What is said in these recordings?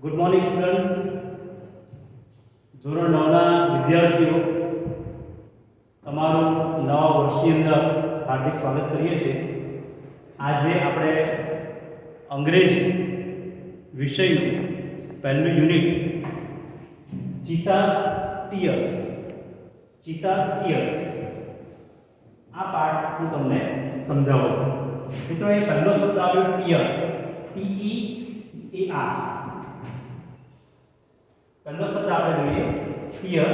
Good morning students. ધોરણ 9 ના વિદ્યાર્થીઓ, તમારું નવા વર્ષની અંદર હાર્દિક સ્વાગત કરીએ છીએ. આજે આપણે અંગ્રેજી વિષયનું પહેલું યુનિટ ચીતાસ ટીયર્સ આ પાઠ હું તમને સમજાવું છું. મિત્રો, એ પહેલો શબ્દ આવ્યો ટીયર, TEAR. પહેલો શબ્દ આપણે જોઈએ ટીયર.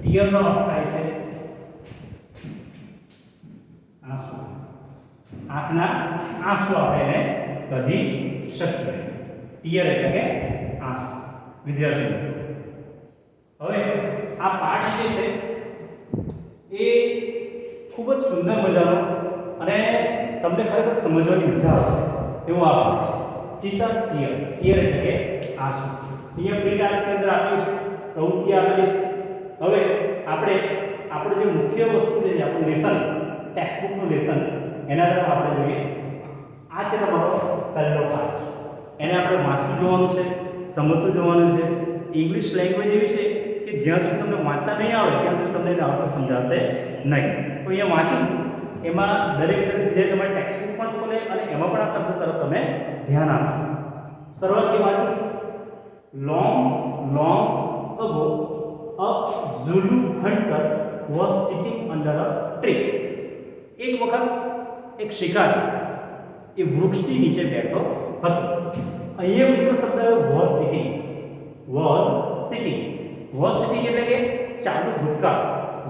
ટીયરનો અર્થ થાય છે આંસુ. આંખના આંસુ આપણે એને કહી શકીએ. ટીયર એટલે કે આંસુ. વિદ્યાર્થી મિત્રો, હવે આ પાઠ જે છે એ ખૂબ જ સુંદર મજાનો અને તમને ખરેખર સમજવાની મજા આવશે એવું આ પાઠ છે. ચિતાસ ટીયર. ટીયર એટલે કે આંસુ. અહીંયા પ્રી ટાસ્કની અંદર આપ્યું છે, પ્રવૃત્તિ આપેલી છે. હવે આપણે જે મુખ્ય વસ્તુ છે, આપણું લેસન, ટેક્સ્ટ બુકનું લેસન, એના તરફ આપણે જોઈએ. આ છે તમારો પહેલો પાઠ. એને આપણે વાંચતું જોવાનું છે, સમજતું જોવાનું છે. ઇંગ્લિશ લેંગ્વેજ એવી છે કે જ્યાં સુધી તમને વાંચતા નહીં આવડે ત્યાં સુધી તમને એનો અર્થ સમજાશે નહીં. તો અહીંયા વાંચું છું, એમાં દરેક વિદ્યાર્થી તમારે ટેક્સ્ટ બુક પણ ખોલે અને એમાં પણ આ શબ્દ તરફ તમે ધ્યાન આપજો. શરૂઆતથી વાંચું છું. Long ago a Zulu hunter was sitting under a tree. એક વખત એક શિકારી એ વૃક્ષની નીચે બેઠો હતો. અહીંયા મિત્રો શબ્દ was sitting એટલે કે ચાલુ ભૂતકાળ.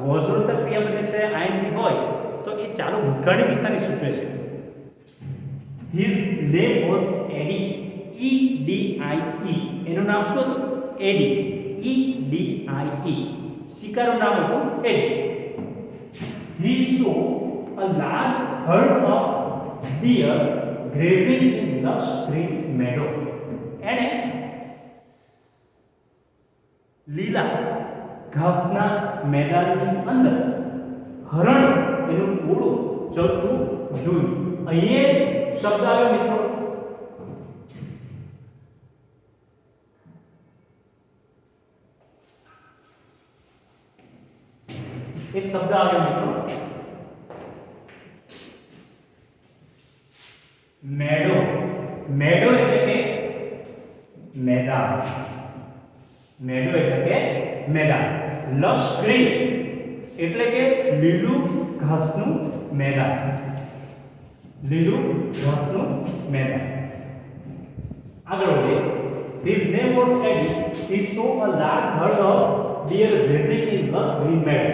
was નો ક્રિયાપદ છે ing હોય તો એ ચાલુ ભૂતકાળની દિશાને સૂચવે છે. his name was Eddie, EDIE. એનું નામ શું હતું? એડી, EDIE. શિકારનું નામ હતું એડી. he saw a large herd of deer grazing in lush green meadow. એણે લીલા ઘાસના મેદાનની અંદર હરણ એનું ટોળું ચરતું જોયું. અહીંયા શબ્દ આવ્યો મિત્રો એક શબ્દ આવ્યો મિત્રો મેડો. મેડો એટલે કે મેદાન. મેડો એટલે કે મેદાન. લશ ગ્રીન એટલે કે લીલું ઘાસનું મેદાન. લીલું ઘાસનું મેદાન. આગળ વધીએ. His name was Eddie. He saw a large herd of deer grazing in lush green meadow.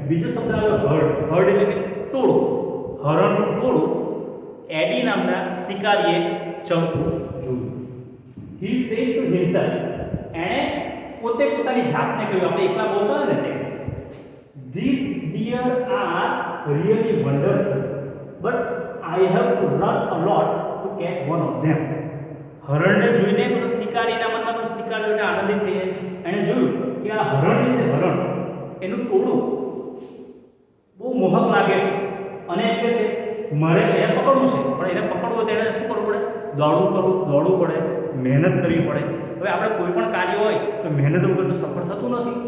બીજો શબ્દ આવ્યો હર્ડ. હર્ડ એટલે કે ટોળું, હરણનું ટોળું એડી નામના શિકારીએ ચરતું જોયું. He said to himself. એણે પોતે પોતાની જાતને કહ્યું, આપણે એકલા બોલતા હોય ને તે, these deer are really wonderful, but I have to run a lot to catch one of them. હરણને જોઈને પેલો શિકારીના મનમાં તો શિકારી એટલે આનંદિત થઈ જાય. એણે જોયું કે આ હરણ જે છે, હરણ એનું ટોળું બહુ મોહક લાગે છે અને એમ કહે છે મારે એને પકડવું છે, પણ એને પકડવું તો એને શું કરવું પડે? દોડવું પડે, મહેનત કરવી પડે. હવે આપણે કોઈ પણ કાર્ય હોય તો મહેનત વગર તો સફળ થતું નથી.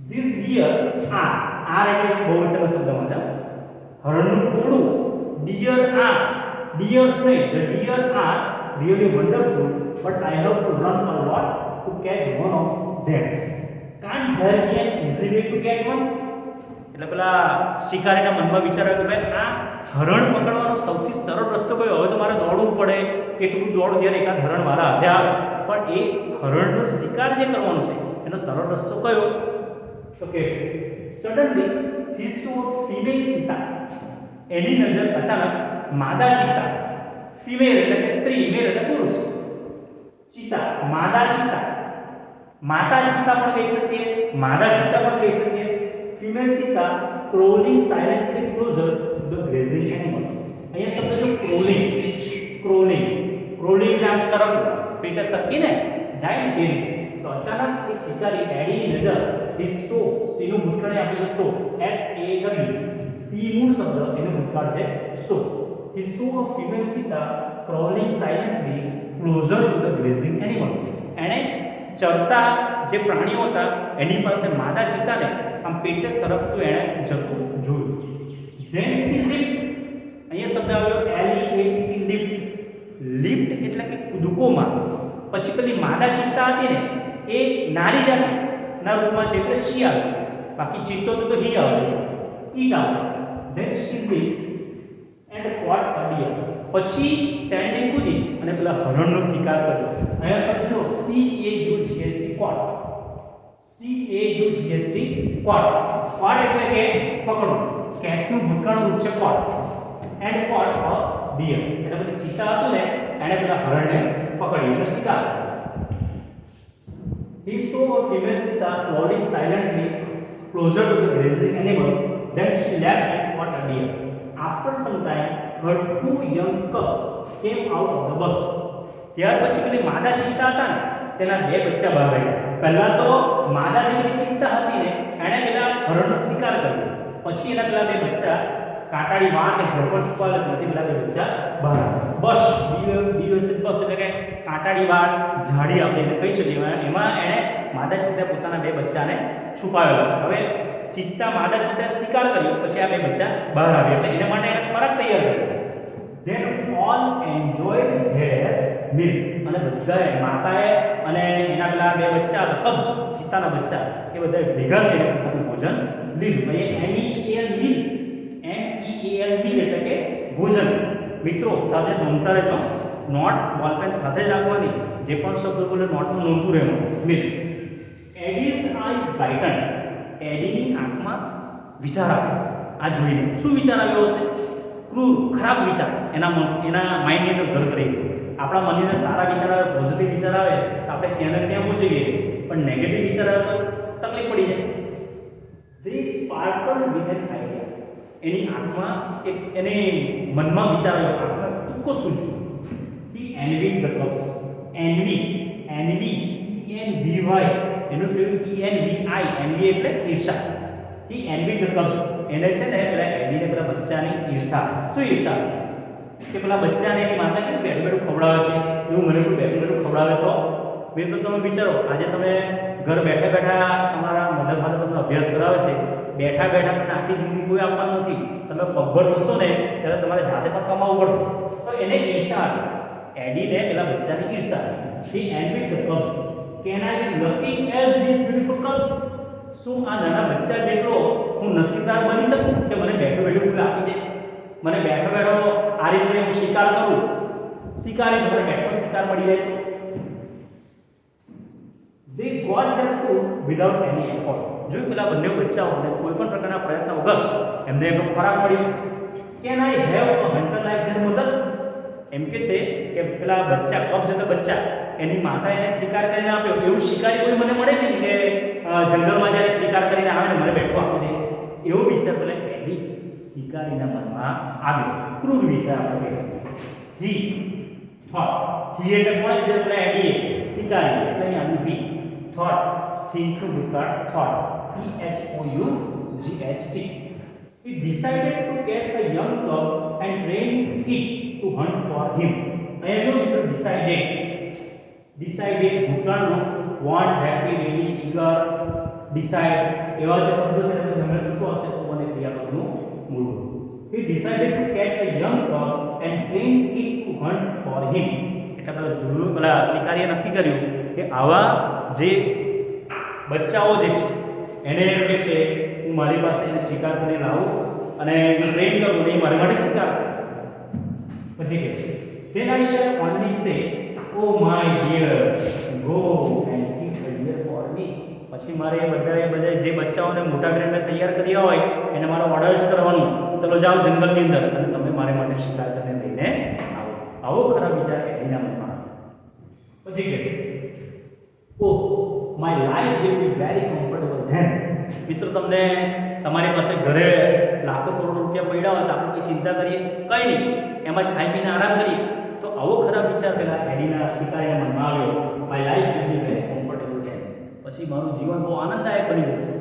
ધીસ ડિયર આર એટલે બહુવચનના શબ્દમાં છે. હરણનું ટોળું ડિયર સે the deer are really wonderful, but I have to run a lot to catch one of them. Can't there be an easy way to get one? એટલે પેલા શિકારીના મનમાં વિચાર આવ્યો કે ભાઈ આ હરણ પકડવાનો સૌથી સરળ રસ્તો કયો? હવે તો મારે દોડવું પડે, કેટલું દોડું ત્યારે એકાદ હરણ મારા હાથે આવે, પણ એ હરણનો શિકાર જે કરવાનો છે એનો સરળ રસ્તો કયો? તો કે suddenly he saw a female cheetah. એની નજર અચાનક માદા ચિત્તા, ફિમેલ એટલે કે સ્ત્રી, મેલ એટલે પુરુષ, ચિત્તા, માદા ચિત્તા પણ કહી શકીએ, માદા ચિત્તા પણ કહી શકીએ. Female cheetah crawling silently closer the grazing animals. અહીંયા શબ્દ છે ક્રોલિંગ. એટલે આમ સરળ પેટે સરકીને જાય ને એ રીતે. તો અચાનક એ શિકારી એડીની નજર એ સો સીનું ભૂતકાળે આપણે સો S A W વિચાર છે સો he saw a female cheetah crawling silently closer to the grazing animals. એણે ચરતા જે પ્રાણીઓ હતા એની પાસે માદા ચિત્તાને આમ પેટે સરકતું એણે જતું જોયું. then she leaped, અહીંયા શબ્દ આવ્યો L-E-A-P-T, leaped. leaped એટલે કે કૂદકો મારવો. પછી પેલી માદા ચિત્તા હતી ને એ નારી જાતના રૂપમાં છે એટલે she આવે, બાકી ચિત્તો તો he આવે, it આવે. then she leaped and caught a deer. પછી તેણે કૂદી અને પેલા હરણનો શિકાર કર્યો. અહીંયા શબ્દ જો C-A-U-G-S-T, caught. C-A-U-G-S-T, caught. caught એટલે કે પકડવું. કેચનું ભૂતકાળનું રૂપ છે caught. and caught a deer. એટલે પેલી ચિત્તા હતું ને એણે પેલા હરણને પકડ્યું એટલે શિકાર. he saw a female cheetah crawling silently closer to the grazing animals. then she leapt and caught a deer. after some time her two young cubs came out of the bus. ત્યાર પછી પેલી માદા ચિત્તા હતા ને તેના બે બચ્ચા બહાર આવ્યા. પહેલા તો માદા જે પેલી ચિત્તા હતી ને એણે પેલા હરણનો શિકાર કર્યો. પછી એના પેલા બે બચ્ચા કાંટાળી વાણ કે ઝાડ પર છુપાવેલા ત્યાંથી પેલા બે બચ્ચા બહાર આવ્યા. બસ બસ એટલે કે કાંટાળી વાણ ઝાડી આપણે એને કહી શકીએ. એમાં એણે માદા ચિત્તા પોતાના બે બચ્ચાને છુપાવેલા. હવે ચિત્તા માદા ચિત્તા શિકાર કર્યો પછી આ બે બચ્ચા બહાર આવ્યા એટલે એના માટે એને ખોરાક તૈયાર કર્યો. then all enjoyed their meal. અને બધાએ માતાએ અને એના પેલા બે બચ્ચા કબ્સ ચિત્તાના બચ્ચા એ બધાએ ભેગા થઈને પોતાનું ભોજન લીધું. MEAL meal, MEAL meal એટલે કે ભોજન. મિત્રો સાથે નોંધતા રહેજો, નોટ બોલપેન સાથે જ રાખવાની, જે પણ શબ્દ બોલે નોટમાં નોંધતું રહેવાનું. meal. Eddie's eyes brightened. એડીની આંખમાં વિચાર આવ્યો. આ જોઈને શું વિચાર આવ્યો હશે? ક્રૂર, ખરાબ વિચાર એના માઇન્ડની અંદર ઘર કરી ગયો. આપણા મનની અંદર સારા વિચાર આવે, પોઝિટિવ વિચાર આવે તો આપણે ત્યાં ને ત્યાં પહોંચી ગઈએ, પણ નેગેટિવ વિચાર આવે તો તકલીફ પડી જાય. They sparkled with an idea. એની આંખમાં એને મનમાં વિચાર આવ્યો, આંખમાં તુક્કો સૂઝ્યો. He envied the cubs. envy E-N-V-Y એનું થયું E-N-V-I. envy એટલે ઈર્ષા. He envied the cubs. એને છે ને પેલા એડીને પેલા બચ્ચાની ઈર્ષા. શું ઈર્ષા? કે પેલા બચ્ચાને એની માતા કેવું બેઠું બેઠું ખવડાવે છે, એવું મને કોઈ બેઠું બેઠું ખવડાવે તો મેં તો તમે વિચારો, આજે તમે ઘર બેઠા બેઠા તમારા મધર ફાધર તમને અભ્યાસ કરાવે છે, બેઠા બેઠા તમને આખી જિંદગી કોઈ આપવાનું નથી, તમે પગભર થશો ને ત્યારે તમારે જાતે પણ કમાવવું પડશે. તો એને ઈર્ષા આવી. એડીને પેલા બચ્ચાની ઈર્ષા. He envied the cubs. Can I be lucky as these beautiful cubs? શું આ નાના બચ્ચા જેટલો હું નસીબદાર બની શકું કે મને બેઠો બેઠો કોઈ આપી જાય, મને બેઠો બેઠો આ રીતે હું શિકાર કરું, શિકારી છું, મને બેઠો શિકાર મળી જાય તો. They got their food without any effort. જોયું પેલા બંને બચ્ચાઓને કોઈ પણ પ્રકારના પ્રયત્ન વગર એમને એમનો ખોરાક મળ્યો. Can I have a hunter like their mother? એમ કે છે કે પેલા બચ્ચા કબ્સ એટલે બચ્ચા એની માતા એને શિકાર કરીને આપ્યો, એવું શિકારી કોઈ મને મળે નહીં કે જંગલમાં જ્યારે શિકાર કરીને આવે ને મને બેઠો આપી દે, એવો વિચાર પેલા એડી શિકારીના મનમાં આવ્યો. ક્રૂર વિચાર આપણે કહી શકીએ. He thought. હી એટલે કોણ છે? પેલા એડી શિકારી એટલે અહીં આવ્યું હી. થોટ, થિંકનું ભૂતકાળ thought. THOUGHT. He decided to catch a young cub and train it to hunt for him. અહીંયા જો મિત્રો decided ભૂતકાળ રૂપ want, happy, ready, eager, decide એવા જે શબ્દો છે એમાં હંમેશા શું આવશે? તો મને ક્રિયાપદનું મૂળ રૂપ. He decided to catch a young cub and train it to hunt for him. એટલે પેલા શિકારીએ નક્કી કર્યું કે આવા જે બચ્ચાઓ જે છે એને એમ કે છે હું મારી પાસે એને શિકાર કરીને લાવું અને એને ટ્રેન કરું અને એ મારી માટે શિકાર. પછી કે then I shall only say, oh my dear, go and keep a deer for me. પછી મારે બધા જે બચ્ચાઓને મોટા કરીને તૈયાર કર્યા હોય એને મારો ઓર્ડર જ કરવાનું, ચલો જાઓ જંગલની અંદર અને તમે મારે માટે શિકાર કરીને લઈને આવો. આવો ખરાબ વિચાર એડીના મનમાં. પછી કહે છે oh my life will be very comfortable then. મિત્રો તમને તમારી પાસે ઘરે લાખો કરોડ રૂપિયા પડ્યા હોય તો આપણે કોઈ ચિંતા કરીએ? કંઈ નહીં, એમાં જ ખાઈ પીને આરામ કરીએ. તો આવો ખરાબ વિચાર પેલા એડીના શિકારીના મનમાં આવ્યો. My life will be very comfortable then. પછી મારું જીવન બહુ આનંદદાયક બની જશે.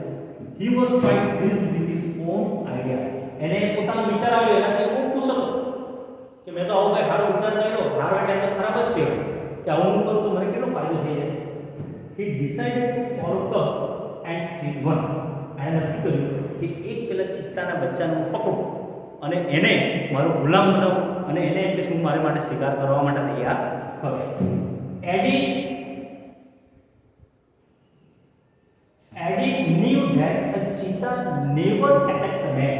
He was quite pleased with his own idea. એને પોતાનો વિચાર આવ્યો, એનાથી બહુ ખુશ હતો કે મેં તો આવો કંઈ સારો વિચાર કર્યો, સારો એટલે તો ખરાબ જ કહેવાય કે આવું હું કરું તો મને કેટલો ફાયદો થઈ જાય. હી decided to follow cubs and steel one. એણે નક્કી કર્યું કે એક પેલા ચિત્તાના બચ્ચાને હું પકડું અને એને મારો ગુલામ બનાવું અને એને એટલે શું મારે માટે શિકાર કરવા માટે તૈયાર કરું. એડી knew that a cheetah never attacks a man.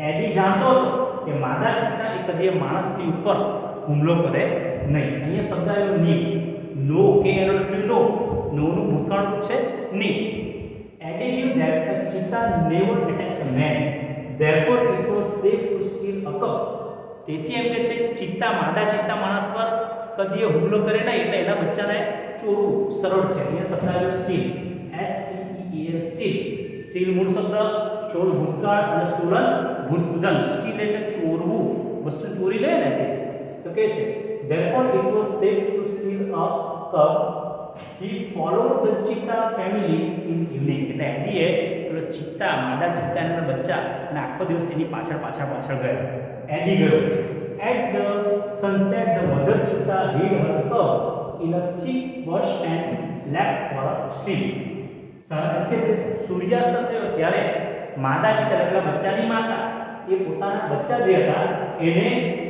એડી જાણતો હતો કે માદા ચિત્તા એ કદી માણસની ઉપર હુમલો કરે નહીં. અહીંયા શબ્દ આવ્યો ની. નો કે એનો મતલબ નો. નો નું ભૂતકાળ રૂપ છે ની. એડી knew that a cheetah never attacks a man. Therefore it was safe to steal a cub. તેથી એમ કે છે ચિત્તા માદા ચિત્તા માણસ પર કદી હુમલો કરે નહીં એટલે એના બચ્ચાને ચોરવું સરળ છે. અહીંયા શબ્દ આવ્યો સ્ટીલ. સ્ટીલ. સ્ટીલ મૂળ શબ્દ, સ્ટોલ ભૂતકાળ અને સ્ટોલન ભૂતપૂર્વ. સ્ટીલ એટલે ચોરવું, વસ્તુ ચોરી લે ને તો કે છે therefore it was safe to steal a cub. He followed the cheetah family in evening. એટલે એડીએ પેલો ચિત્તા માદા ચિત્તાના બચ્ચા અને આખો દિવસ એની પાછળ ગયો. એડી ગયો. At the sunset the mother cheetah hid her cubs in a thick bush and left for a stream. સૂર્યાસ્ત થયો ત્યારે માદા ચિત્તા એટલે બચ્ચાની માતા એ પોતાના બચ્ચા જે હતા એને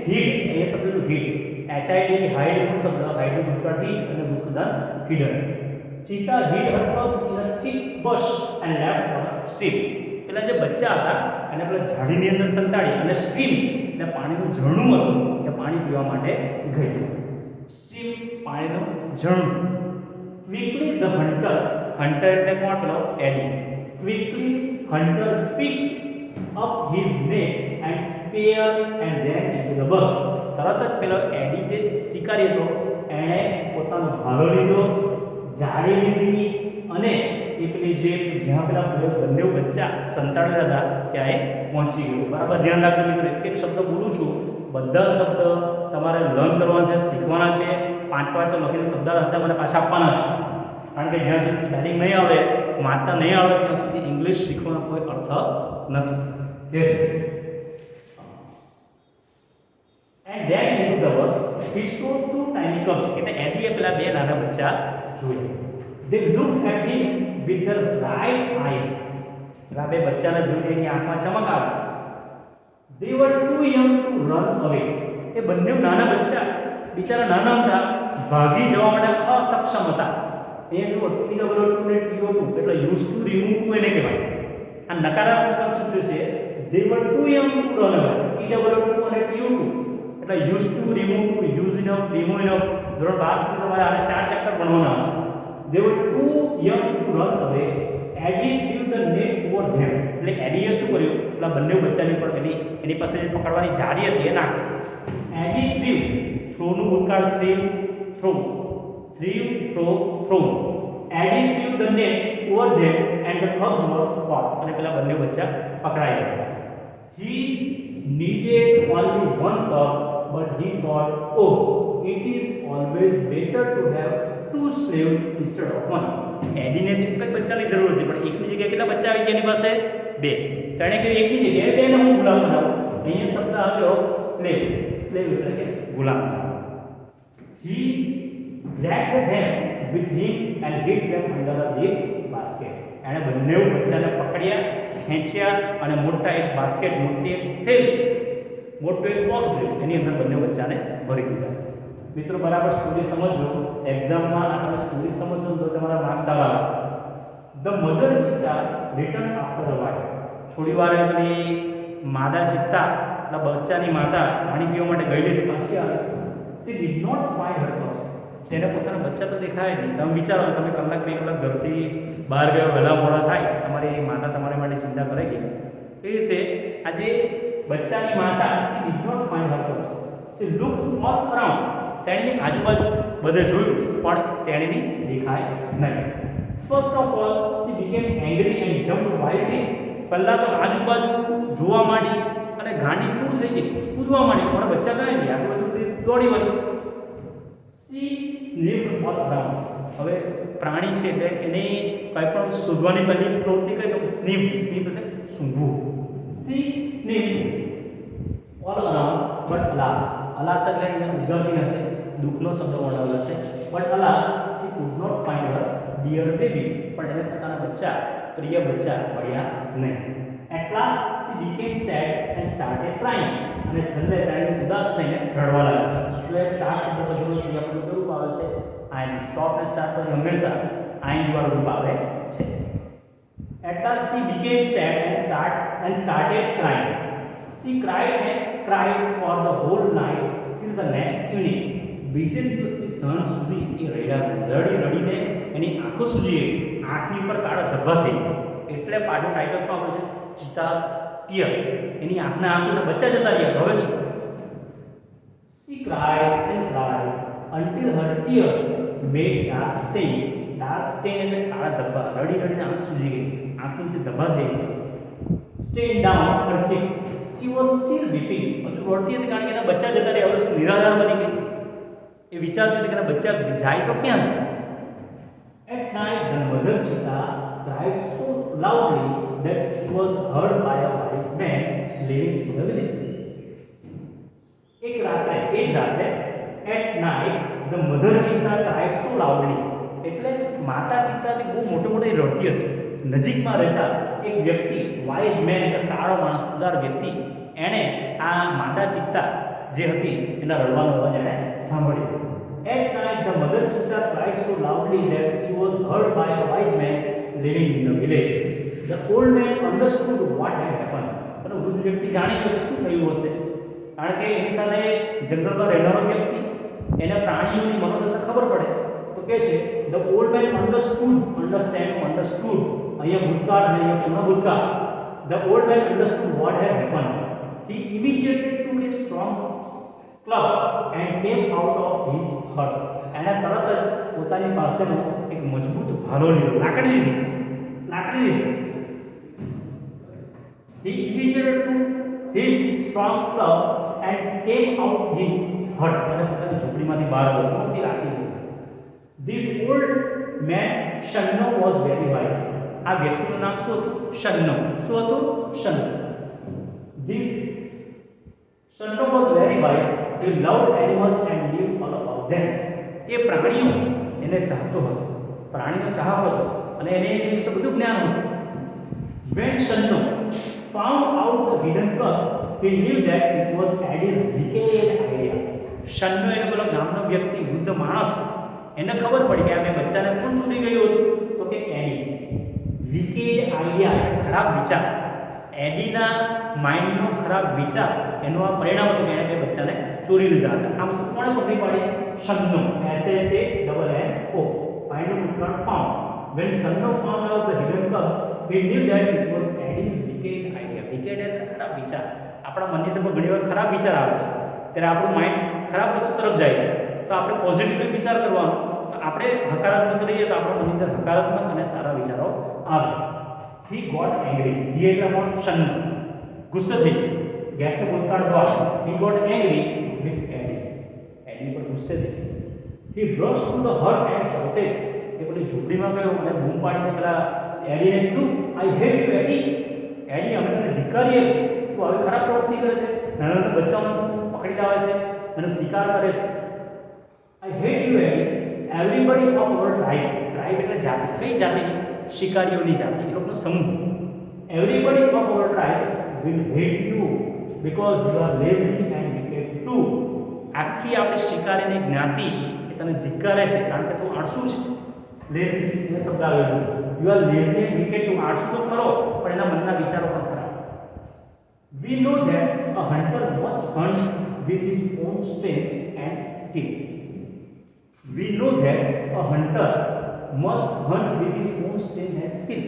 હિડ, એ શબ્દનું હિડ, HID હાઇડ નું શબ્દ, હાઇડ નું ભૂતકાળ હિડ અને ભૂતકાળ hidden. Cheetah hid her cubs in a thick bush and left for a stream. પેલા જે બચ્ચા હતા એને પેલા ઝાડીની અંદર સંતાડી અને સ્ટ્રીમ એટલે પાણીનું ઝરણું હતું કે પાણી પીવા માટે ગઈ. સ્ટ્રીમ પાણીનું ઝરણું. ક્વિકલી ધ હન્ટર એટલે કોણ? પેલો Eddie. Quickly hunter picked up his net and spear and ran into the bush. તરત જ પેલો એડી જે શિકારી હતો એણે પોતાનો ભાલો લીધો, જાળી લીધી અને એ પેલી જે જ્યાં પેલા બંને બચ્ચા સંતાડેલા હતા ત્યાં એ પહોંચી ગયો. બરાબર ધ્યાન રાખજો મિત્રો, એક શબ્દ બોલું છું, બધા શબ્દ તમારે લર્ન કરવાના છે, શીખવાના છે. 5 લખીને શબ્દ હતા મને પાછા આપવાના છે, કારણ કે જ્યાં સુધી સ્પેલિંગ નહીં આવડે, વાંચતા નહીં આવડે ત્યાં સુધી ઇંગ્લિશ શીખવાનો કોઈ અર્થ નથી. Yes. And then into the bush he saw 2 tiny cubs. એટલે એડીએ પેલા બે નાના બચ્ચા જોયા. They looked at him with their bright eyes. પેલા બે બચ્ચાને જોઈને એની આંખમાં ચમક આવી. They were too young to run away. એ બંને નાના બચ્ચા બિચારા નાના હતા, ભાગી જવા માટે અસક્ષમ હતા. અહીંયા જુઓ TWO2 ને TO2 એટલે યુઝ ટુ રિમૂવ ટુ એને કહેવાય. આ નકારાત્મક સૂત્ર છે. They were too young to run away. TWO2 અને TO2 એટલે use to remove too, use enough, remove enough. ધોરણ 12 સુધી તમારે આને 4 ચેપ્ટર ભણવાના આવશે. They were too young to run away. Eddie threw the net over them. એટલે ADA શું કર્યું? પેલા બંને બચ્ચાની પર એની પાસે જે પકડવાની જાળી હતી એ નાખી. Eddie threw, throw નું ભૂતકાળ threw, throw. Eddie threw the net over them and the cubs were caught. અને પેલા બંને બચ્ચા પકડાઈ ગયા. He needed only one cub, but he thought, oh, it is always better to have 2 slaves instead of 1. એડીને એક જ બચ્ચાની જરૂર હતી, પણ એકની જગ્યાએ કેટલા બચ્ચા આવી ગયા એની પાસે? 2. તો એણે કહ્યું એકની જગ્યાએ 2 ને હું ગુલામ બનાવું. અહીંયા શબ્દ આવ્યો સ્લેવ. સ્લેવ એટલે કે ગુલામ. He dragged them with him and hid them under a big basket. એણે બંને બચ્ચાને પકડ્યા, ખેંચ્યા અને મોટા એક બાસ્કેટ, મોટી એક થેલી, મોટો એક બોક્સ એની અંદર બંને બચ્ચાને ભરી દીધા. મિત્રો બરાબર સ્ટોરી સમજો. એક્ઝામમાં આ તમે સ્ટોરી સમજશો તો તમારા માર્ક્સ સારા આવશે. The mother cheetah return after a while. થોડી વાર પેલી માદા ચિત્તા એટલે બચ્ચાની માતા પાણી પીવા માટે ગયેલી હતી, પાછી આવી. She did not find her cubs. તેને પોતાના બચ્ચા તો દેખાય નહીં. તમે વિચારો, તમે કલાક 2 કલાક ઘરથી બહાર ગયો, વહેલા મોડા થાય, તમારી માતા તમારી માટે ચિંતા કરે કે એ રીતે આજે બચ્ચાની માતા she did not find her cubs. She looked all around. તેણીની આજુબાજુ બધે જોયું પણ તેણીની દેખાય નહીં. First of all she became angry and jumped wildly. પહેલાં તો આજુબાજુ જોવા માંડી અને ગાંડી દૂર થઈ ગઈ, કૂદવા માંડી. મારા બચ્ચા કાંઈ નહીં, આજુબાજુ દોડી વળી. She sniffed all around. હવે પ્રાણી છે એટલે એને કંઈ પણ શોધવાની પહેલી પ્રવૃત્તિ કરી તો સ્નિફ એટલે સૂંઘવું. She sniffed all around but alas, alas એટલે અહીંયા ઉદ્ગારથી હશે, દુઃખનો શબ્દ વણાવેલો છે. But alas she could not find her dear babies, પણ એને પોતાના બચ્ચા, પ્રિય બચ્ચા મળ્યા નહીં. At last she became sad and started crying, અને છેલ્લે તેણે ઉદાસ થઈને રડવા લાગી. તો એ સ્ટાર્ટ શબ્દ પછી ક્રિયાપદનું કેવું રૂપ આવે છે? આઈએનજી. સ્ટોપ ને સ્ટાર્ટ પછી હંમેશા આઈએનજી વાળું રૂપ આવે છે. At last she became sad and started crying. She cried for the whole night till the next evening. બીજે દિવસની સાંજ સુધી એ રડીને એની આંખો સૂજી ગઈ, આંખની ઉપર કાળા ધબ્બા થઈ ગયા. એટલે પાઠનું ટાઇટલ શું આપે છે? ચિતાસ ટીયર. એની આંખના આંસુને બચ્ચા જતા રહ્યા. હવે શું? She cried until her tears made dark stains. Dark stain એટલે કાળા ધબ્બા, રડીને આંખ સૂજી ગઈ, આંખની જે ધબ્બા થઈ ગઈ. Stain down her cheeks, she was still weeping. હજુ રડતી હતી કારણ કે એના બચ્ચા જતા રહ્યા. હવે શું? નિરાધાર બની ગઈ. એ વિચારતી હતી કે એના બચ્ચા જાય તો ક્યાં છે? At night the mother cheetah cried so loudly that she was heard by a wise man living in the village. એક રાત્રે, એ જ રાત્રે, at night the mother cheetah cried so loudly, એટલે માતા ચિત્તાથી બહુ મોટી રડતી હતી. નજીકમાં રહેતા એક વ્યક્તિ, વાઇઝ મેન એટલે સારો માણસ, ઉદાર વ્યક્તિ, એણે આ માતા ચિત્તા જે હતી એના રડવાનો અવાજ એણે સાંભળ્યો. At night the mother cheetah cried so loudly that she was heard by a wise man living in the village. The old man understood what had happened. અને વૃદ્ધ વ્યક્તિ જાણી ગયો કે શું થયું હશે, કારણ કે એની સાથે જંગલમાં રહેનારો વ્યક્તિ, એને પ્રાણીઓની મનોદશા ખબર પડે. તો કે છે the old man understood અહીંયા ભૂતકાળ અને અહીંયા પૂર્ણ ભૂતકાળ. The old man understood what had happened. He immediately took a strong club and came out of his hut. એણે તરત જ પોતાની પાસેનો એક મજબૂત ભાલો લીધો, લાકડી લીધી. He immediately took his strong club and came out his hut. અને પોતાની ઝૂંપડીમાંથી બહાર આવ્યો, મોટી લાકડી લીધી. This old man Shanno was very wise. આ વ્યક્તિનું નામ શું હતું? શન્નો. શું હતું? Shanno. This Shanno was very wise. He loved animals and knew all about them. એ પ્રાણીઓ એને ચાહતો હતો, પ્રાણીનો ચાહક હતો અને એને એની વિશે બધું જ્ઞાન હતું. When Shanno found out the hidden cups, he knew that it was Eddie's wicked idea. Shanno એટલે પેલો ગામનો વ્યક્તિ, વૃદ્ધ માણસ, એને ખબર પડી કે આ બે બચ્ચાને કોણ ચોરી ગયું હતું? તો કે એડી. વિકેડ આઈડિયા, ખરાબ વિચાર. એડીના માઇન્ડનો ખરાબ વિચાર, એનું આ પરિણામ હતું કે એણે બે બચ્ચાને ચોરી લીધા હતા. આમ શું કોણે પકડી પાડી? શન્નો. SHANNO. ફાઇન્ડ ભૂતકાળ found. When Shanno found out the hidden cups, he knew that it was Eddie's wicked idea. Wicked એટલે ખરાબ વિચાર. આપણા મનની અંદર ઘણીવાર ખરાબ વિચાર આવે છે, ત્યારે આપણું માઇન્ડ ખરાબ વસ્તુ તરફ જાય છે. તો આપણે પોઝિટિવ વિચાર કરવાનો, તો આપણે હકારાત્મક રહીએ તો આપણા મનની અંદર હકારાત્મક અને સારા વિચારો આવે. He got angry. He એટલે કોણ? શન્નો. ગુસ્સે થઈ ગયો. ગેટ નો ભૂતકાળ got. He got angry with Eddie. એડી પર ગુસ્સે થઈ ગયો. He rushed to the hut and shouted. એ પેલી ઝૂંપડીમાં ગયો અને બૂમ પાડીને પેલા એડીને કીધું, આઈ હેટ યુ એડી. એડી, અમે તને ધિક્કારીએ છીએ, તું આવી ખરાબ પ્રવૃત્તિ કરે છે, નાના નાના બચ્ચાઓને તું પકડી લાવે છે, એનો શિકાર કરે છે. I hate you Eddie. Everybody of our tribe એટલે જાતિ, કઈ જાતિ? શિકારીઓની જાતિ, એ લોકોનો સમૂહ. Everybody of our tribe will hate you because you are lazy and wicked too. આખી આપણી શિકારીની જ્ઞાતિ એ તને ધિક્કારે છે કારણ કે તું આળસુ છે. લેઝી એ શબ્દ આવે છે. You are lazy and wicked too. આળસુ તો ખરો, પણ એના મનના વિચારો પણ ખરા. We know that a hunter must hunt with his own strength and skill. We know that a hunter must hunt with his own strength and skill.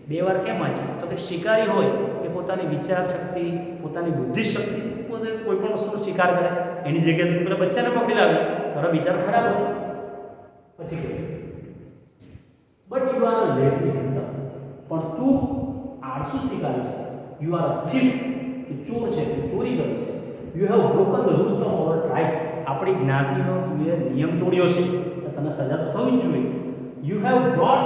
બે વાર કેમ વાંચ્યું? તો કે શિકારી હોય એ પોતાની વિચાર શક્તિ, પોતાની બુદ્ધિ શક્તિ પોતે કોઈ પણ વસ્તુનો શિકાર કરે. એની જગ્યાએ તું પેલા બચ્ચાને પકડી લાવે, તારો વિચાર ખરાબ હતો. પછી કે but you are a lazy hunter. પણ તું આળસુ શિકારી છે. You are a thief. તું ચોર છે, તું ચોરી કરે છે. You have broken the rules of our tribe. આપણી જ્ઞાતિનો તું એ નિયમ તોડ્યો છે, તો તને સજા તો થવી જ જોઈએ. You have brought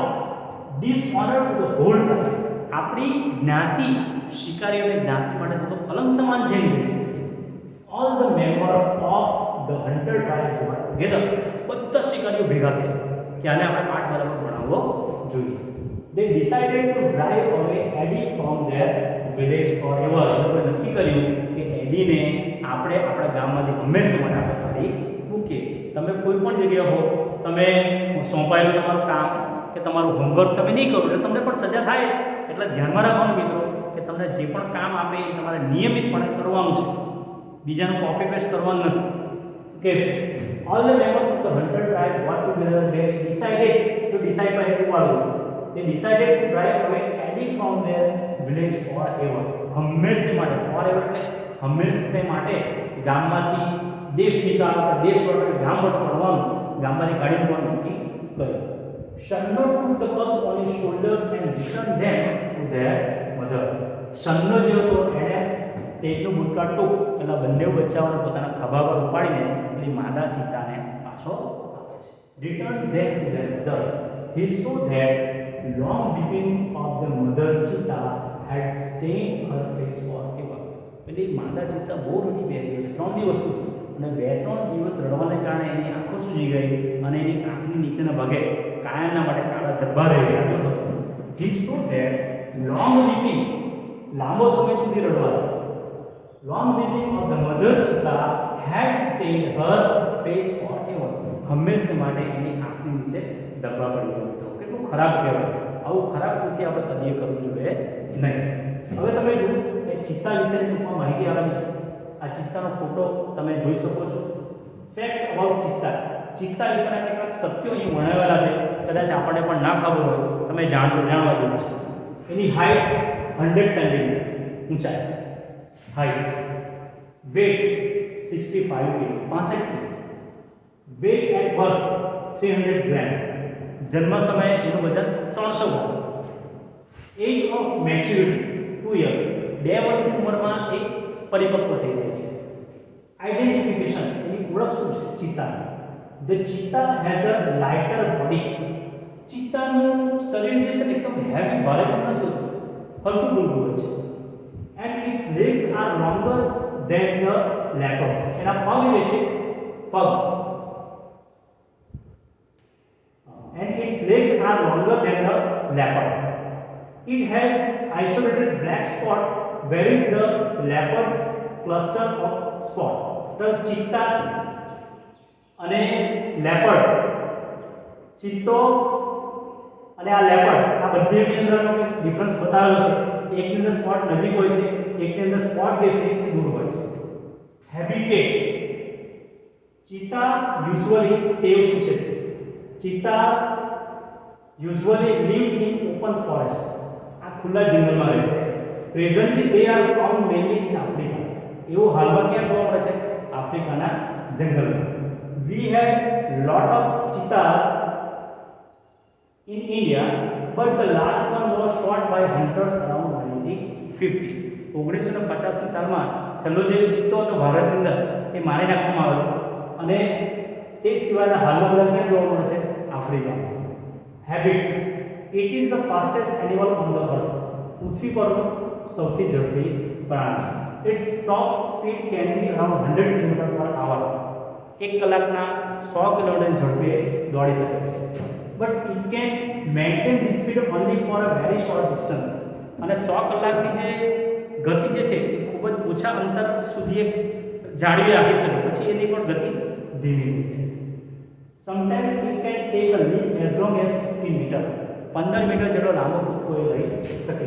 dishonour to the whole tribe. આપણી જ્ઞાતિ, શિકારીઓની જ્ઞાતિ માટે તો કલંક સમાન છે. The hunter tribe were together. બધા શિકારીઓ ભેગા થયા કે આને આપણે પાઠ બરાબર ભણાવવો જોઈએ. They decided to drive away Eddie from their village forever. એ લોકોએ નક્કી કર્યું કે એડીને આપણે આપણા ગામમાંથી હંમેશા માટે આપણે કાઢી મૂકીએ. તમે કોઈ પણ જગ્યાએ હો, તમે સોંપાયેલું તમારું કામ કે તમારું હોમવર્ક તમે નહીં કરો એટલે તમને પણ સજા થાય. એટલે ધ્યાનમાં રાખવાનું મિત્રો કે તમને જે પણ કામ આપે એ તમારે નિયમિતપણે કરવાનું છે, બીજાનું કોપી પેસ્ટ કરવાનું નથી. કે all the members of the hunter tribe worked together. They decided to decide by who. They decided to drive away Eddie from their village forever. હંમેશા માટે, forever એટલે હંમેશા માટે ગામમાંથી દેશ નીકાળવા, દેશ વટે ગામ વટે પડવાનું, ગામમાંથી કાઢી મૂકવાનું નક્કી કર્યું. Shanno took the cubs on his shoulders and returned them to their mother. Shanno જે હતો એણે ટેકનું ભૂતકાળ ટૂંક એટલે બંને બચ્ચાઓને પોતાના ખભા પર ઉપાડીને પેલી માદા ચિત્તાને પાછો આપે છે. Returned them to their mother. He saw that long weeping of the mother cheetah had stained her face forever. પેલી માદા ચિત્તા બહુ રડી 2 દિવસ 3 દિવસ સુધી, અને 2-3 દિવસ રડવાને કારણે એની આંખો સૂજી ગઈ અને એની આંખની નીચેના ભાગે કાયમના માટે કાળા ધબ્બા રહી ગયા. જોશો, he saw that long weeping, લાંબો સમય સુધી રડવાથી, long weeping of the mother cheetah had stained her face forever. હંમેશા માટે એની આંખની નીચે ધબ્બા પડી ગયા. મિત્રો કેટલું ખરાબ કહેવાય. આવું ખરાબ કૃત્ય આપણે કદી કરવું જોઈએ નહીં. હવે તમે જુઓ એ ચિત્તા વિશેની ટૂંકમાં માહિતી આપેલી છે. આ ચિત્તાનો ફોટો તમે જોઈ શકો છો. ફેક્ટ્સ અબાઉટ ચિત્તા. ચિત્તા વિશેના કેટલાક સત્યો અહીં વર્ણવેલા છે. કદાચ આપણને પણ ના ખબર હોય, તમે જાણવા જેવું છે. એની હાઈટ 100 સેન્ટીમીટર ઊંચાઈ, height, weight 65 kg, 65 kg, weight at birth 300 gram, જન્મ સમયે એનું વજન 300 gram, age of maturity 2 years, 2 વર્ષની ઉંમરમાં એક પરિપક્વ થઈ જાય છે. આઇડેન્ટિફિકેશન, એની ઓળખ શું છે ચિત્તાની? The cheetah has a lighter body. ચિત્તાનું શરીર જે છે એકદમ હેવી, ભારે કેમ નથી હોતું, હલકું ફુલકું હોય છે. And its legs are longer than the leopards. એના પગ જે છે, પગ, and its legs are longer than the leopard. It has isolated black spots, whereas the leopard's cluster of spots. The ચિત્તા અને લેપર્ડ, ચિત્તો અને આ લેપર્ડ, આ બંનેની અંદરનો ડિફરન્સ બતાવેલો છે. એકની અંદર સ્પોટ નજીક હોય છે, એકની અંદર સ્પોટ જે છે એ દૂર હોય છે. હેબિટેટ, ચિત્તા યુઝ્યુઅલી ટેવ શું છે? ચિત્તા usually live in open forest. આ ખુલ્લા જંગલમાં રહે છે. Presently they are found mainly in Africa. એવું હાલમાં ક્યાં જોવા મળે છે? આફ્રિકાના જંગલમાં. We had lot of cheetahs in India, but the last one was shot by hunters around 1950. 1950 સાલમાં છેલ્લો જે ચિત્તો હતો ભારતની અંદર એ મારી નાખવામાં આવ્યો, અને તે સિવાયના હાલમાં બધા ક્યાં જોવા મળે છે? આફ્રિકામાં. Habits, it is the fastest animal on the earth. પૃથ્વી પરનું સૌથી ઝડપી પ્રાણી. Its top speed can be around 100 km/h. 1 કલાકના 100 કિલોમીટર ઝડપે દોડી શકે છે. But it can maintain this speed only for a very short distance. અને 100 કલાકની જે ગતિ જે છે એ ખૂબ જ ઓછા અંતર સુધી એ જાળવી રાખી શકે, પછી એની પણ ગતિ ધીમી થઈ જાય. Sometimes it can take a leap as long as 15 meter. 15 metre જેટલો લાંબો કૂદકો એ લઈ શકે.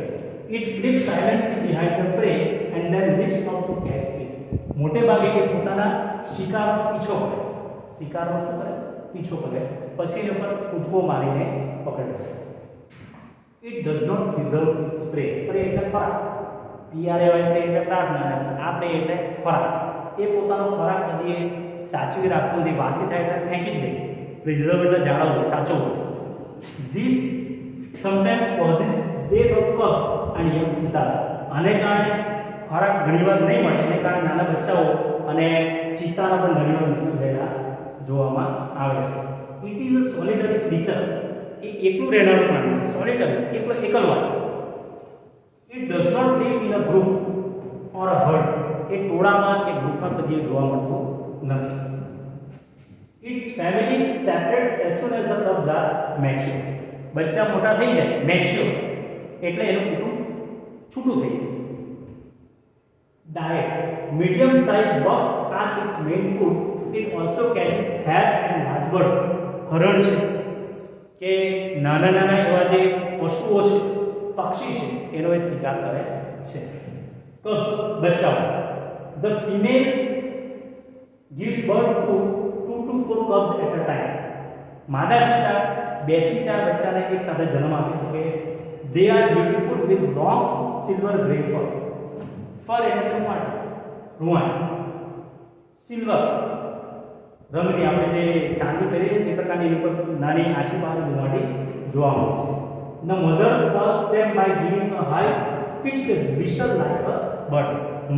It creeps silently behind the prey and then leaps out to catch it. મોટે ભાગે એ પોતાના શિકારનો પીછો કરે. શિકારનો શું કરે? પીછો કરે. પછી એના પર કૂદકો મારીને પકડે છે. It does not preserve its prey. prey એટલે ખોરાક. PRAY એટલે પ્રાર્થના, આ prey એટલે ખોરાક. એ પોતાનો ખોરાક કદી સાચવી રાખતો નથી. વાસી થાય એટલે ફેંકી જ દે. પ્રિઝર્વ એટલે જાળવવું, સાચવવું. This sometimes causes death of cubs and young cheetahs. આને કારણે ખોરાક ઘણીવાર નહીં મળે, એને કારણે નાના બચ્ચાઓ અને ચિત્તાના પણ ઘણીવાર મૃત્યુ થયેલા જોવામાં આવે છે. It is a solitary creature. એ એકલું રહેનારું પ્રાણી છે. સોલિટરી, એકલવાય. It does not live in a group or a herd. એ ટોળામાં કે ગ્રુપમાં કદી જોવા મળતું નથી. Its family separates as soon as the cubs are mature. બચ્ચા મોટા થઈ જાય મેચ્યોર એટલે એનું કુટુંબ છૂટું થઈ જાય. Diet. Medium sized bucks are its main food. It also catches hares and large birds. હરણ છે કે નાના નાના એવા જે પશુઓ છે પક્ષી છે એનો એ શિકાર કરે છે. Cubs બચ્ચાઓ. The female gives birth to 2 to 4 cubs at a time. માદા ચિત્તા 2 થી 4 બચ્ચાને એક સાથે જન્મ આપી શકે. They are beautiful with long silver gray fur. Fur એટલે રૂવાણ. સિલ્વર રંગની આપણે જે ચાંદી પહેરીએ છીએ તે પ્રકારની એની ઉપર નાની આશીપાની રૂવાટી જોવા મળે છે. The mother calls them by giving a high pitched whistle like a bird.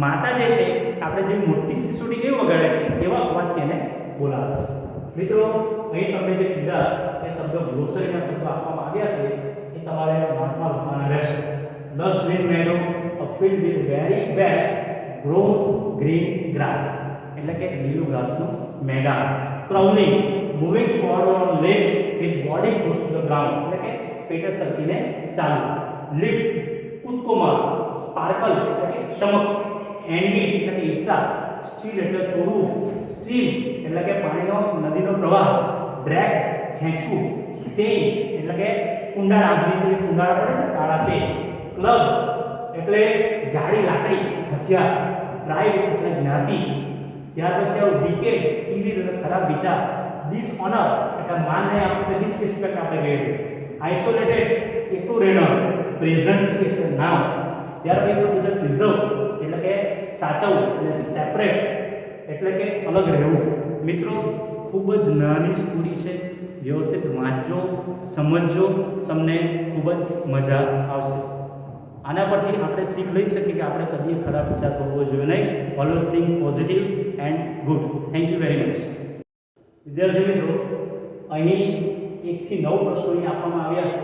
માતા જે છે આપણે જે મોટી સિસોટી કેવી વગાડે છે એવા અવાજથી એને બોલાવે છે. મિત્રો અહીં તમને જે કીધા એ શબ્દો ગ્લોસરીના શબ્દો આપવામાં આવ્યા છે એ તમારે નોટમાં લખવાના રહેશે. Lush green meadow, a field with very well grown green grass. એટલે કે લીલું ઘાસનું મેદાન. Crawling, moving forward on legs with body close to the ground. એટલે કે પેટે સરકીને ચાલવું. Leap, કૂદકો મારવો. Sparkle એટલે કે ચમક. Envy એટલે કે ઈર્ષા. Steal એટલે ચોરવું. Stream એટલે કે પાણીનો નદીનો પ્રવાહ. Drag ખેંચવું. Stain એટલે કે કુંડાળ આંગળી જે કુંડાળ પડે છે કાળા તે. Club એટલે જાડી લાકડી હથિયાર. Pride એટલે જ્ઞાતિ. ત્યાર પછી આવું વિકેટ ઈવિલ એટલે ખરાબ વિચાર. ડિસઓનર એટલે માન નહીં આપવું તો ડિસરિસ્પેક્ટ આપણે કહીએ છીએ. આઇસોલેટેડ એકલું રહેવું. પ્રેઝન્ટ એટલે નામ. ત્યાર પછી શબ્દ છે પ્રિઝર્વ એટલે કે સાચવવું. અને સેપરેટ એટલે કે અલગ રહેવું. મિત્રો ખૂબ જ નાની સ્ટોરી છે, વ્યવસ્થિત વાંચજો, સમજજો, તમને ખૂબ જ મજા આવશે. આના પરથી આપણે શીખ લઈ શકીએ કે આપણે કદી ખરાબ વિચાર કરવો જોઈએ નહીં. Always think positive and good. Thank you very much. વિદ્યાર્થી મિત્રો અહીં 1 થી 9 પ્રશ્નો અહીં આપવામાં આવ્યા છે.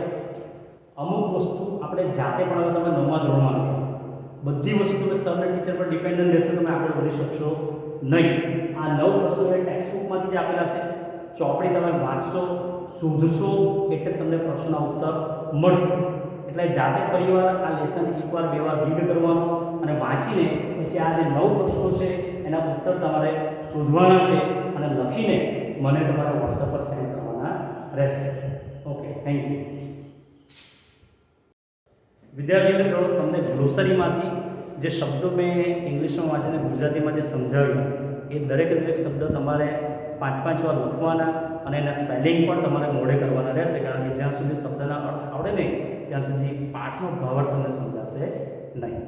અમુક વસ્તુ આપણે જાતે પણ હવે તમે 9મા ધોરણમાં આવ્યા, બધી વસ્તુ તમે સર અને ટીચર પર ડિપેન્ડન્ટ રહેશો, તમે આગળ વધી શકશો નહીં. આ 9 પ્રશ્નો એ ટેક્સ્ટ બુકમાંથી જ આપેલા છે. ચોપડી તમે વાંચશો, શોધશો એટલે તમને પ્રશ્નના ઉત્તર મળશે. એટલે જાતે ફરીવાર આ લેસન એકવાર બે વાર રીડ કરવાનો અને વાંચીને પછી આ જે 9 પ્રશ્નો છે એના ઉત્તર તમારે શોધવાના છે અને લખીને મને તમારા વોટ્સએપ પર સેન્ડ કરવાના રહેશે. Okay, thank you. વિદ્યાર્થી મિત્રો તમને ગ્લોસરીમાંથી જે શબ્દો મેં ઇંગ્લિશમાં વાંચીને ગુજરાતીમાં જે સમજાવ્યું એ દરેક શબ્દ તમારે 5-5 વાર લખવાના અને એના સ્પેલિંગ પણ તમારે મોઢે કરવાના રહેશે, કારણ કે જ્યાં સુધી શબ્દના અર્થ આવડે નહીં ત્યાં સુધી પાઠનો ભાવાર્થ તમને સમજાશે નહીં.